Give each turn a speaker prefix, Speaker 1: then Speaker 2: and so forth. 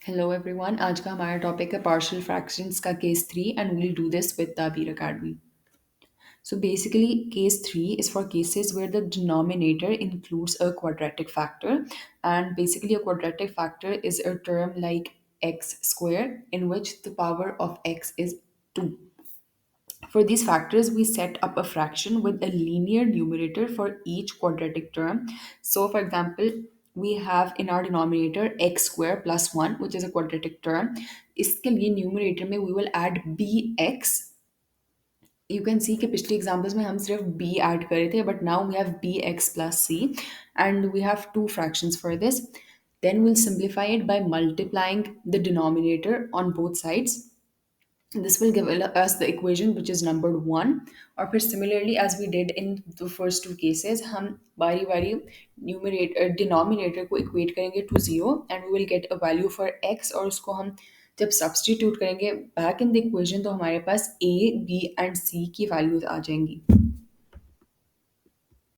Speaker 1: Hello everyone. आज का हमारा टॉपिक है पार्शियल फ्रैक्शंस का case 3 and we'll do this with Tabeer academy. So basically case 3 is for cases where the denominator includes a quadratic factor, and basically a quadratic factor is a term like x squared in which the power of x is 2. For these factors, we set up a fraction with a linear numerator for each quadratic term. So, for example, we have in our denominator x square plus 1, which is a quadratic term. इसके लिए numerator में we will add bx. You can see कि पिछले examples में हम सिर्फ b add कर रहे थे, but now we have bx plus c, and we have two fractions for this. Then we'll simplify it by multiplying the denominator on both sides. This will give us the equation which is numbered 1. और फिर similarly as we did in the first two cases, हम बारी बारी numerator denominator को equate करेंगे to 0 and we will get a value for x, और उसको हम जब substitute करेंगे back in the equation तो हमारे पास a b and c की values आ जाएंगी.